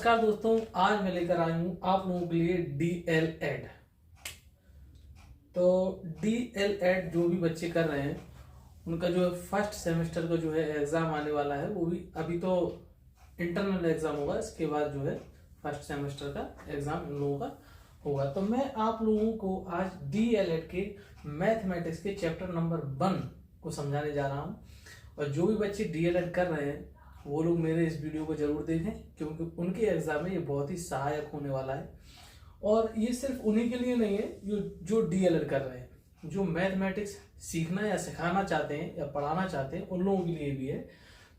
नमस्कार दोस्तों, आज मैं लेकर आया हूं आप लोगों के लिए DL-ED। तो DL-ED जो भी बच्चे कर रहे हैं उनका जो है फर्स्ट सेमेस्टर का जो है एग्जाम आने वाला है। वो भी अभी तो इंटरनल एग्जाम होगा, इसके बाद जो है फर्स्ट सेमेस्टर का एग्जाम इन लोगों का होगा। तो मैं आप लोगों को आज DL-ED के मैथमेटिक्स के चैप्टर नंबर 1 को समझाने जा रहा हूँ। और जो भी बच्चे DL-ED कर रहे हैं वो लोग मेरे इस वीडियो को जरूर देखें, क्योंकि उनके एग्जाम में ये बहुत ही सहायक होने वाला है। और ये सिर्फ उन्हीं के लिए नहीं है जो DL-ED कर रहे हैं, जो मैथमेटिक्स सीखना या सिखाना चाहते हैं या पढ़ाना चाहते हैं, उन लोगों के लिए भी है।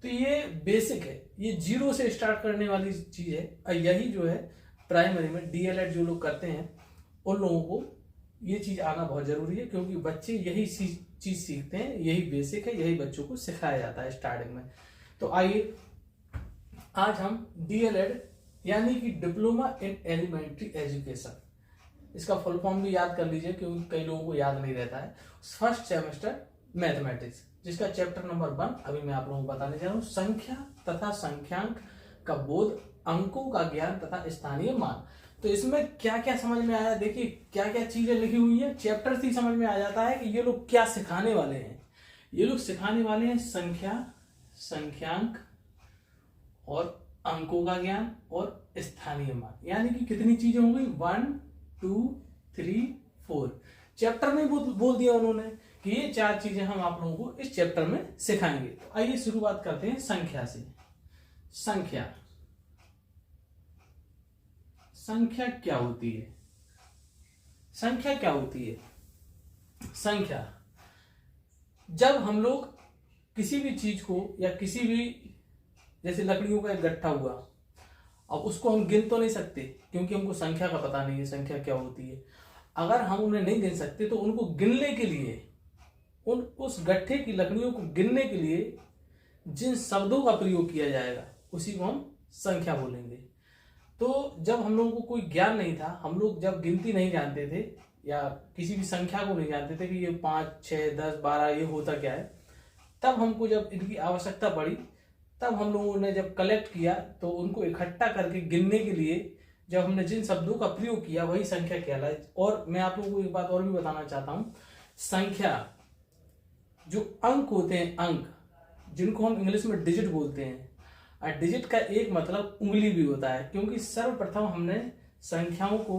तो ये बेसिक है, ये जीरो से स्टार्ट करने वाली चीज है। और यही जो है प्राइमरी में DL-ED जो लोग करते हैं उन लोगों को ये चीज आना बहुत जरूरी है, क्योंकि बच्चे यही चीज सीखते हैं, यही बेसिक है, यही बच्चों को सिखाया जाता है स्टार्टिंग में। तो आइए आज हम DL-ED यानी कि डिप्लोमा इन एलिमेंट्री एजुकेशन, इसका फुल फॉर्म भी याद कर लीजिए, क्योंकि कई लोगों को याद नहीं रहता है। फर्स्ट सेमेस्टर मैथमेटिक्स, जिसका चैप्टर नंबर 1 अभी मैं आप लोगों को बताने जा रहा हूँ। संख्या तथा संख्यांक का बोध, अंकों का ज्ञान तथा स्थानीय मान। तो इसमें क्या क्या समझ में आया, देखिए क्या क्या चीजें लिखी हुई है। चैप्टर से ही समझ में आ जाता है कि ये लोग क्या सिखाने वाले हैं। ये लोग सिखाने वाले हैं संख्या, संख्यांक और अंकों का ज्ञान और स्थानीय मान। यानी कि कितनी चीजें हो गई, 1 2 3 4। चैप्टर में बोल दिया उन्होंने कि ये 4 चीजें हम आप लोगों को इस चैप्टर में सिखाएंगे। तो आइए शुरुआत करते हैं संख्या से। संख्या संख्या क्या होती है? संख्या क्या होती है? संख्या, जब हम लोग किसी भी चीज को या किसी भी, जैसे लकड़ियों का एक गट्ठा हुआ, अब उसको हम गिन तो नहीं सकते, क्योंकि हमको संख्या का पता नहीं है संख्या क्या होती है। अगर हम उन्हें नहीं गिन सकते तो उनको गिनने के लिए, उस गट्ठे की लकड़ियों को गिनने के लिए जिन शब्दों का प्रयोग किया जाएगा उसी को हम संख्या बोलेंगे। तो जब हम लोगों को कोई ज्ञान नहीं था, हम लोग जब गिनती नहीं जानते थे या किसी भी संख्या को नहीं जानते थे कि ये 5 6 10 12 ये होता क्या है, तब हमको जब इनकी आवश्यकता पड़ी, तब हम लोगों ने जब कलेक्ट किया तो उनको इकट्ठा करके गिनने के लिए जब हमने जिन शब्दों का प्रयोग किया वही संख्या कहलाई। और मैं आप लोगों को एक बात और भी बताना चाहता हूं, संख्या जो अंक होते हैं, अंक जिनको हम इंग्लिश में डिजिट बोलते हैं, और डिजिट का एक मतलब उंगली भी होता है, क्योंकि सर्वप्रथम हमने संख्याओं को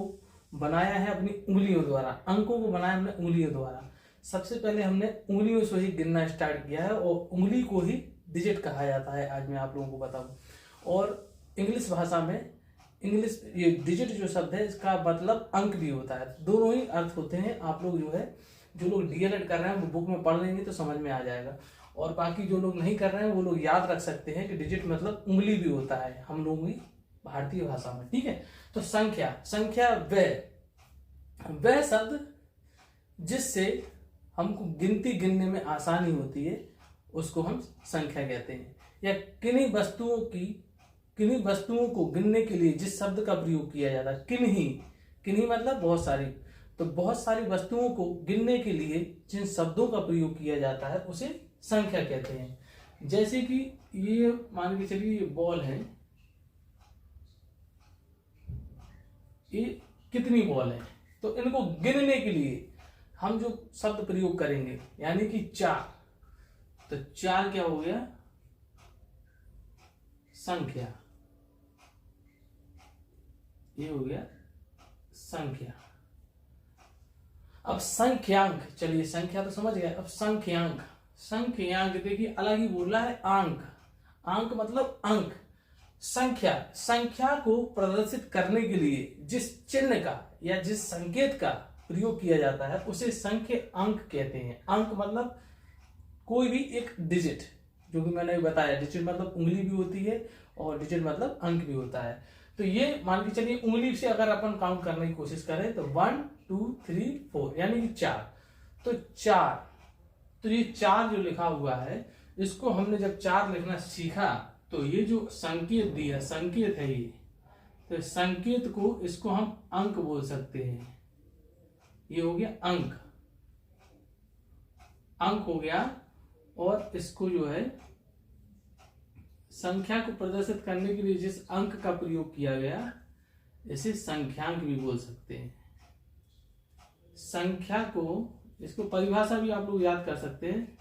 बनाया है अपनी उंगलियों द्वारा, अंकों को बनाया हमने उंगलियों द्वारा। सबसे पहले हमने उंगलियों से ही गिनना स्टार्ट किया है, और उंगली को ही डिजिट कहा जाता है, आज मैं आप लोगों को बताऊं। और इंग्लिश भाषा में ये डिजिट जो शब्द है इसका मतलब अंक भी होता है। दोनों ही अर्थ होते हैं। आप लोग जो है, जो लोग DL-ED कर रहे हैं वो बुक में पढ़ लेंगे तो समझ में आ जाएगा, और बाकी जो लोग नहीं कर रहे हैं वो लोग याद रख सकते हैं कि डिजिट मतलब उंगली भी होता है हम लोगों की भारतीय भाषा में, ठीक है। तो संख्या, संख्या वह शब्द जिससे हमको गिनने में आसानी होती है उसको हम संख्या कहते हैं। या किन्हीं वस्तुओं को गिनने के लिए जिस शब्द का प्रयोग किया जाता है, किन्हीं मतलब बहुत सारी, तो बहुत सारी वस्तुओं को गिनने के लिए जिन शब्दों का प्रयोग किया जाता है उसे संख्या कहते हैं। जैसे कि ये मान के चलिए, ये बॉल है, ये कितनी बॉल है, तो इनको गिनने के लिए हम जो शब्द प्रयोग करेंगे यानी कि 4, तो 4 क्या हो गया, संख्या, ये हो गया संख्या। अब संख्यांक, चलिए संख्या तो समझ गए, अब संख्यांक। संख्यांक देखिए अलग ही बोल रहा है, आंक, आंक मतलब अंक। संख्या को प्रदर्शित करने के लिए जिस चिन्ह का या जिस संकेत का प्रयोग किया जाता है उसे संख्या अंक कहते हैं। अंक मतलब कोई भी एक डिजिट, जो कि मैंने बताया, डिजिट मतलब उंगली भी होती है और डिजिट मतलब अंक भी होता है। तो ये मान के चलिए उंगली से अगर अपन काउंट करने की कोशिश करें तो 1 2 3 4 यानी कि 4। तो 4, तो ये 4 जो लिखा हुआ है, इसको हमने जब 4 लिखना सीखा तो ये जो संकेत दिया, संकेत है ये, तो संकेत को, इसको हम अंक बोल सकते हैं। ये हो गया अंक, अंक हो गया। और इसको जो है संख्या को प्रदर्शित करने के लिए जिस अंक का प्रयोग किया गया इसे संख्यांक भी बोल सकते हैं। संख्या को, इसको परिभाषा भी आप लोग याद कर सकते हैं।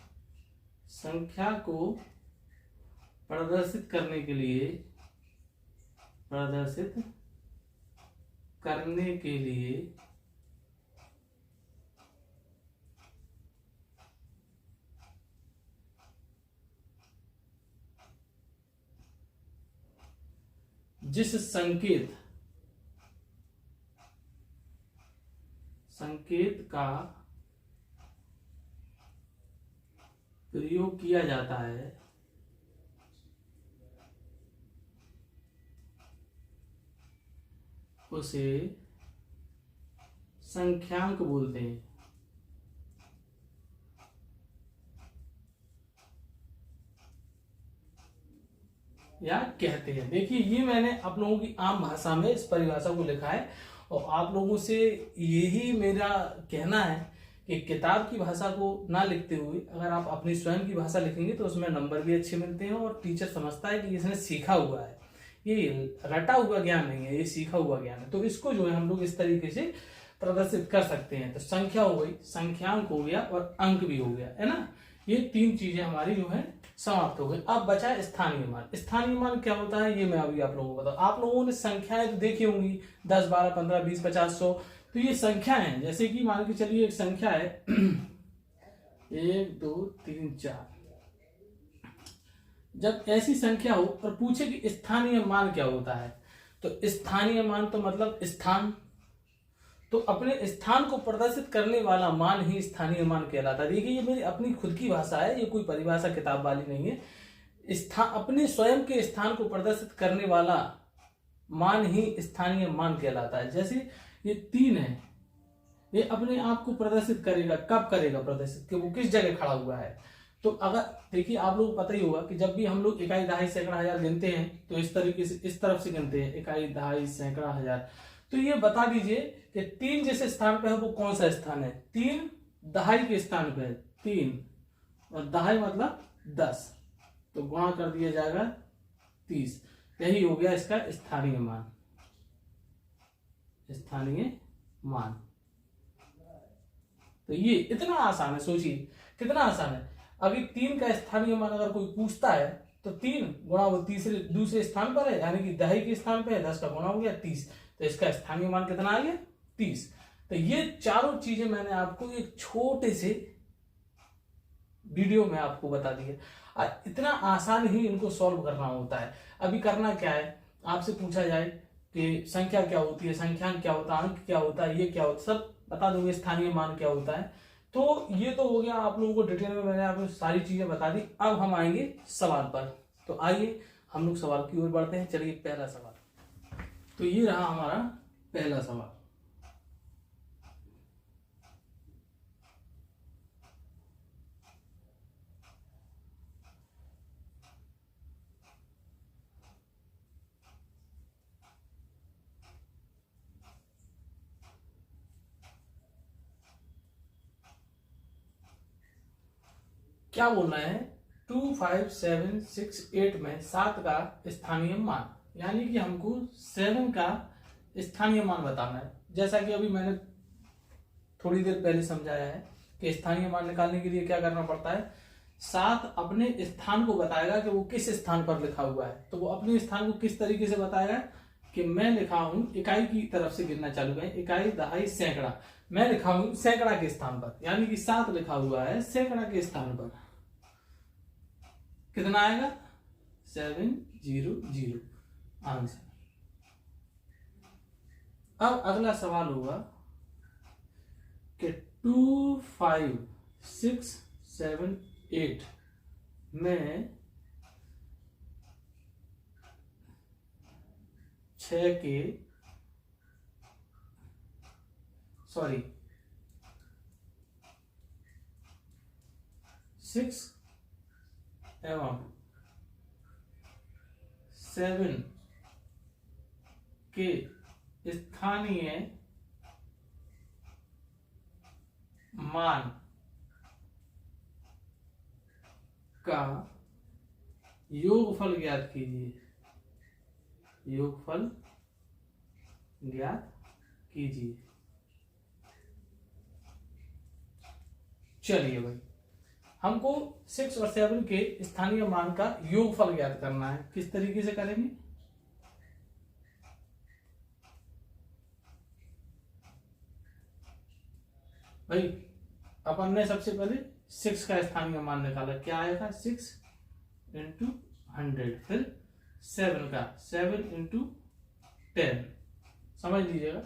संख्या को प्रदर्शित करने के लिए, प्रदर्शित करने के लिए जिस संकेत का प्रयोग किया जाता है उसे संख्यांक बोलते हैं। या कहते हैं। देखिए, ये मैंने आप लोगों की आम भाषा में इस परिभाषा को लिखा है और आप लोगों से यही मेरा कहना है कि किताब की भाषा को ना लिखते हुए अगर आप अपनी स्वयं की भाषा लिखेंगे तो उसमें नंबर भी अच्छे मिलते हैं और टीचर समझता है कि इसने सीखा हुआ है, ये रटा हुआ ज्ञान नहीं है, ये सीखा हुआ ज्ञान है। तो इसको जो है हम लोग इस तरीके से प्रदर्शित कर सकते हैं। तो संख्या हो गई, संख्यांक हो गया और अंक भी हो गया, है ना। ये तीन चीजें हमारी जो है समाप्त हो गई। अब बचा है स्थानीय मान। स्थानीय मान क्या होता है ये मैं अभी आप लोगों को बताऊं। आप लोगों ने संख्याएं तो देखी होंगी 10, 12, 15, 20, 50, 100। तो ये संख्या है, जैसे कि मान के चलिए एक संख्या है 1, 2, 3, 4। जब ऐसी संख्या हो और पूछे कि स्थानीय मान क्या होता है, तो स्थानीय मान तो मतलब स्थान, तो अपने स्थान को प्रदर्शित करने वाला मान ही स्थानीय मान कहलाता है। देखिए, ये मेरी अपनी खुद की भाषा है, ये कोई परिभाषा किताब वाली नहीं है। स्थान, अपने स्वयं के स्थान को प्रदर्शित करने वाला मान ही स्थानीय मान कहलाता है। जैसे ये 3 है, ये अपने आप को प्रदर्शित करेगा। कब करेगा प्रदर्शित, कि वो किस जगह खड़ा हुआ है। तो अगर देखिए, आप लोग पता ही होगा कि जब भी हम लोग इकाई, दहाई, सैकड़ा, हजार गिनते हैं तो इस तरीके से इस तरफ से गिनते हैं, इकाई, दहाई, सैकड़ा, हजार। तो ये बता दीजिए कि 3 जिस स्थान पे है वो कौन सा स्थान है। 3 दहाई के स्थान पे है, 3 और दहाई मतलब 10, तो गुणा कर दिया जाएगा 30। यही हो गया इसका स्थानीय मान। स्थानीय मान तो ये इतना आसान है, सोचिए कितना आसान है। अभी 3 का स्थानीय मान अगर कोई पूछता है तो 3 गुणा वो दूसरे स्थान पर है, यानी कि दहाई के स्थान पे है, 10 का गुणा हो गया 30। तो इसका स्थानीय मान कितना आ गया 30। तो ये चारों चीजें मैंने आपको एक छोटे से वीडियो में आपको बता दी है। इतना आसान ही इनको सॉल्व करना होता है। अभी करना क्या है, आपसे पूछा जाए कि संख्या क्या होती है, संख्यांक क्या होता है, अंक क्या होता है, ये क्या होता है, सब बता दोगे। स्थानीय मान क्या होता है। तो ये तो हो गया आप लोगों को डिटेल में मैंने आपको सारी चीजें बता दी। अब हम आएंगे सवाल पर। तो आइए हम लोग सवाल की ओर बढ़ते हैं। चलिए, पहला सवाल। तो ये रहा हमारा पहला सवाल। क्या बोल रहे हैं, 2, 5, 7, 6, 8 में 7 का स्थानीय मान, यानी कि हमको 7 का स्थानीय मान बताना है। जैसा कि अभी मैंने थोड़ी देर पहले समझाया है कि स्थानीय मान निकालने के लिए क्या करना पड़ता है। 7 अपने स्थान को बताएगा कि वो किस स्थान पर लिखा हुआ है। तो वो अपने स्थान को किस तरीके से बताएगा कि मैं लिखा हूं, इकाई की तरफ से गिनना चालू करें, इकाई, दहाई, सैकड़ा। मैं लिखा हूं सैकड़ा के स्थान पर, यानी कि 7 लिखा हुआ है सैकड़ा के स्थान पर। कितना आएगा 700 आंसर। अब अगला सवाल होगा कि 2, 5, 6, 7, 8 में 6 के 6 एवं 7 के स्थानीय मान का योगफल ज्ञात कीजिए, योगफल ज्ञात कीजिए। चलिए भाई, हमको 6 और 7 के स्थानीय मान का योगफल ज्ञात करना है। किस तरीके से करेंगे? भाई अपन ने सबसे पहले 6 का स्थानीय मान निकाला, क्या आया था? 6 इंटू 100। फिर 7 का 7 इंटू 10, समझ लीजिएगा।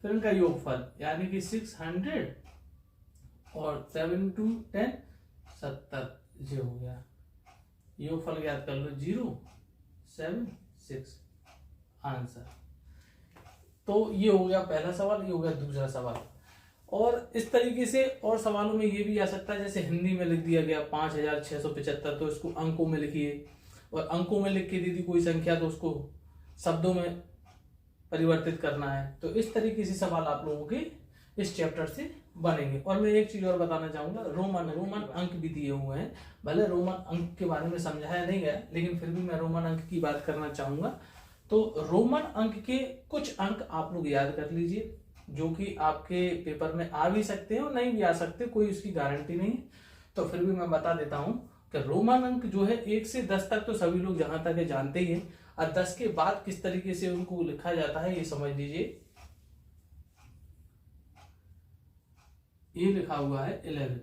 फिर इनका योगफल यानी कि 600 और 7 इंटू 10 70, ये हो गया। योगफल याद कर लो 0 7 6 आंसर। तो ये हो गया पहला सवाल, ये हो गया दूसरा सवाल। और इस तरीके से और सवालों में ये भी आ सकता है, जैसे हिंदी में लिख दिया गया 5675, तो इसको अंकों में लिखिए। और अंकों में लिख के दी थी कोई संख्या तो उसको शब्दों में परिवर्तित करना है। तो इस तरीके से सवाल आप लोगों के इस चैप्टर से बनेंगे। और मैं एक चीज और बताना चाहूंगा, रोमन अंक भी दिए हुए हैं। भले रोमन अंक के बारे में समझाया नहीं गया, लेकिन फिर भी मैं रोमन अंक की बात करना चाहूंगा। तो रोमन अंक के कुछ अंक आप लोग याद कर लीजिए, जो कि आपके पेपर में आ भी सकते हैं और नहीं भी आ सकते, कोई उसकी गारंटी नहीं। तो फिर भी मैं बता देता हूं कि रोमन अंक जो है 1 से 10 तक तो सभी लोग जहां तक है जानते ही हैं, और 10 के बाद किस तरीके से उनको लिखा जाता है ये समझ लीजिए। ये लिखा हुआ है 11।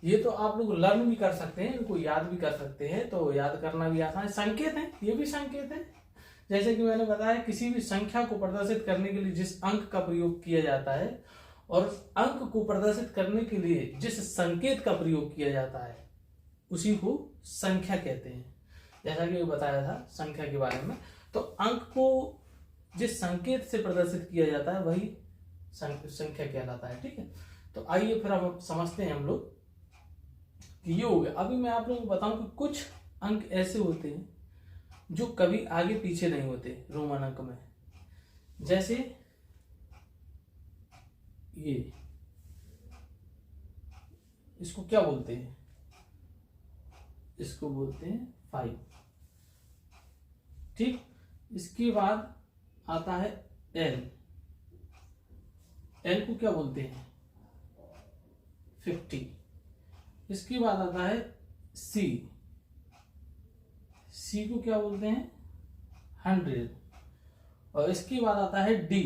ये तो आप लोग लर्न भी कर सकते हैं, इनको याद भी कर सकते हैं, तो याद करना भी आसान है। संकेत है, ये भी संकेत है। जैसे कि मैंने बताया, किसी भी संख्या को प्रदर्शित करने के लिए जिस अंक का प्रयोग किया जाता है और अंक को प्रदर्शित करने के लिए जिस संकेत का प्रयोग किया जाता है उसी को संख्या कहते हैं। जैसा कि बताया था संख्या के बारे में, तो अंक को जिस संकेत से प्रदर्शित किया जाता है वही संख्या कहलाता है। ठीक है, तो आइए फिर अब समझते हैं हम लोग कि ये हो गया। अभी मैं आप लोगों को बताऊं कि कुछ अंक ऐसे होते हैं जो कभी आगे पीछे नहीं होते रोमन अंक में। जैसे ये, इसको क्या बोलते हैं? इसको बोलते हैं 5। ठीक, इसके बाद आता है एल। एल को क्या बोलते हैं? 50। इसके बाद आता है सी। सी को क्या बोलते हैं? 100। और इसके बाद आता है डी।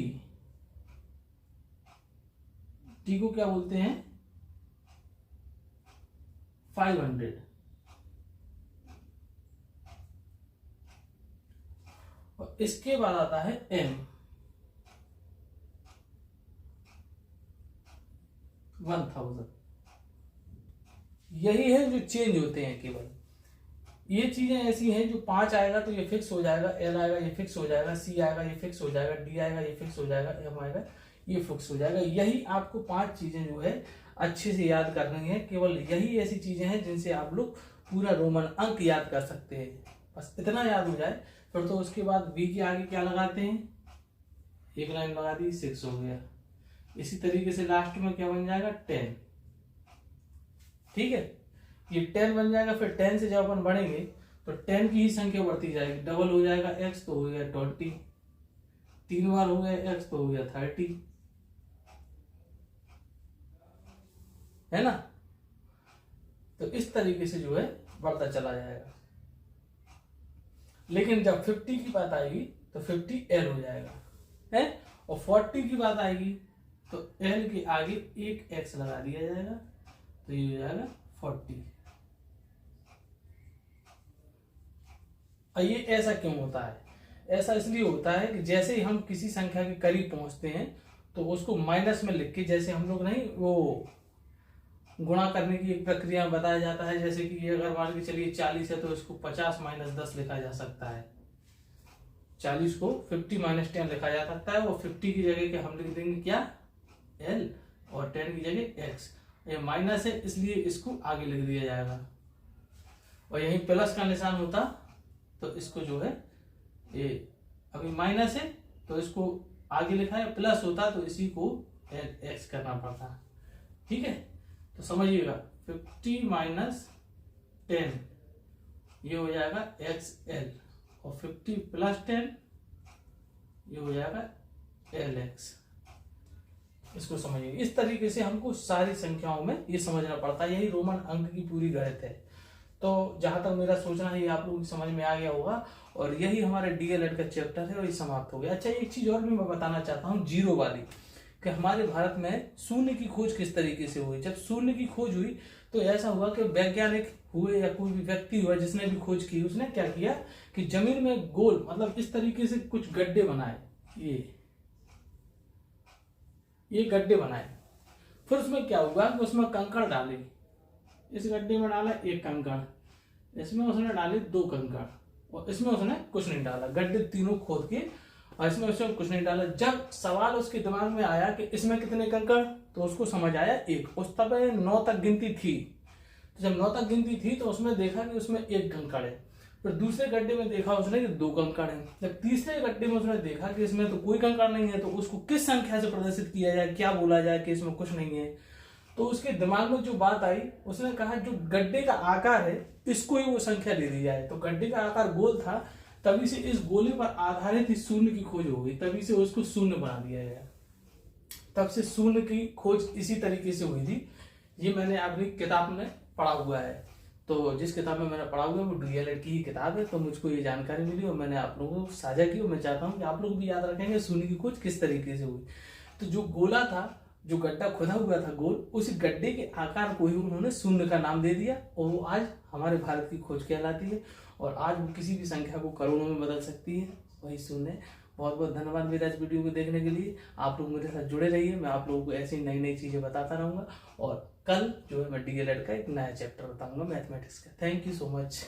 डी को क्या बोलते हैं? 500। और इसके बाद आता है एम, 1000। यही है जो चेंज होते हैं केवल। ये चीजें ऐसी हैं जो 5 आएगा तो ये फिक्स हो जाएगा, एल आएगा ये फिक्स हो जाएगा, सी आएगा ये फिक्स हो जाएगा, डी आएगा ये फिक्स हो जाएगा, एम आएगा ये फिक्स हो जाएगा। यही आपको 5 चीजें जो है अच्छे से याद करनी है। केवल यही ऐसी चीजें हैं जिनसे आप लोग पूरा रोमन अंक याद कर सकते हैं। बस इतना याद हो जाए, फिर तो उसके बाद बी के आगे क्या लगाते हैं? एक लाइन लगा दी, 6 हो गया। इसी तरीके से लास्ट में क्या बन जाएगा? 10। ठीक है, ये 10 बन जाएगा। फिर 10 से जब अपन बढ़ेंगे तो 10 की ही संख्या बढ़ती जाएगी, डबल हो जाएगा x तो हो गया 20, 3 बार हो गया x तो हो गया 30, है ना? तो इस तरीके से जो है बढ़ता चला जाएगा। लेकिन जब 50 की बात आएगी तो 50 L हो जाएगा, है? और 40 की बात आएगी तो L के आगे एक x लगा दिया जाएगा, तो ये हो जाएगा 40। ये ऐसा क्यों होता है? ऐसा इसलिए होता है कि जैसे ही हम किसी संख्या के करीब पहुंचते हैं तो उसको माइनस में लिख के, जैसे हम लोग नहीं वो गुणा करने की एक प्रक्रिया बताया जाता है। जैसे कि ये अगर मान के चलिए 40 है तो इसको 50 माइनस 10 लिखा जा सकता है। 40 को 50 माइनस 10 लिखा जा सकता है। वो 50 की जगह के हम लिख देंगे क्या? L, और 10 की जगह x। ये माइनस है इसलिए इसको आगे लिख दिया जाएगा। और यही प्लस का निशान होता तो इसको जो है, ये अभी माइनस है तो इसको आगे लिखा है, प्लस होता तो इसी को x करना पड़ता। ठीक है, तो समझिएगा। 50 माइनस 10 ये हो जाएगा XL, और 50 प्लस 10 ये हो जाएगा LX। इसको समझिए, इस तरीके से हमको सारी संख्याओं में ये समझना पड़ता है। यही रोमन अंक की पूरी गणित है। तो जहां तक मेरा सोचना है ये आप लोगों की समझ में आ गया होगा, और यही हमारे DLED का चैप्टर है और ये समाप्त हो गया। अच्छा, एक चीज और भी मैं बताना चाहता हूँ जीरो वाली, कि हमारे भारत में शून्य की खोज किस तरीके से हुई। जब शून्य की खोज हुई तो ऐसा हुआ कि वैज्ञानिक हुए या कोई भी व्यक्ति हुआ जिसने भी खोज की, उसने क्या किया कि जमीन में गोल मतलब इस तरीके से कुछ गड्ढे बनाए, ये गड्ढे बनाए। फिर उसमें क्या हुआ कि उसमें कंकड़ डाले, इस गड्ढे में डाला एक कंकड़, इसमें उसने डाले 2 कंकड़, और इसमें उसने कुछ नहीं डाला। गड्ढे तीनों खोद के और इसमें उसने कुछ नहीं डाला। जब सवाल उसके दिमाग में आया कि इसमें कितने कंकड़, तो उसको समझ आया 1। उस तब 9 तक गिनती थी, तो जब 9 तक गिनती थी तो उसने देखा कि उसमें 1 कंकड़ है। फिर दूसरे गड्ढे में देखा उसने कि 2 कंकड़ हैं। जब तीसरे गड्ढे में उसने देखा कि इसमें तो कोई कंकड़ नहीं है, तो उसको किस संख्या से प्रदर्शित किया जाए, क्या बोला जाए कि इसमें कुछ नहीं है। तो उसके दिमाग में जो बात आई, उसने कहा जो गड्ढे का आकार है इसको ही वो संख्या दे दी जाए। तो गड्ढे का आकार गोल था, तभी से इस गोले पर आधारित ही शून्य की खोज हो गई, तभी से उसको शून्य बना दिया गया। तब से शून्य की खोज इसी तरीके से हुई थी। ये मैंने अपनी किताब में पढ़ा हुआ है। तो जिस किताब में मैंने पढ़ा हुआ है वो DLED की ही किताब है। तो मुझको ये जानकारी मिली और मैंने आप लोगों को साझा की, और मैं चाहता हूँ कि आप लोग भी याद रखेंगे शून्य की खोज किस तरीके से हुई। तो जो गोला था, जो गड्ढा खुदा हुआ था गोल, उस गड्ढे के आकार को ही उन्होंने शून्य का नाम दे दिया, और वो आज हमारे भारत की खोज कहलाती है। और आज वो किसी भी संख्या को करोड़ों में बदल सकती है, वही शून्य। बहुत बहुत धन्यवाद मेरा इस वीडियो को देखने के लिए। आप लोग मेरे साथ जुड़े रहिए, मैं आप लोगों को ऐसी नई नई चीजें बताता रहूंगा। और कल जो है मैं DLED का एक नया चैप्टर बताऊंगा मैथमेटिक्स का। Thank you so much.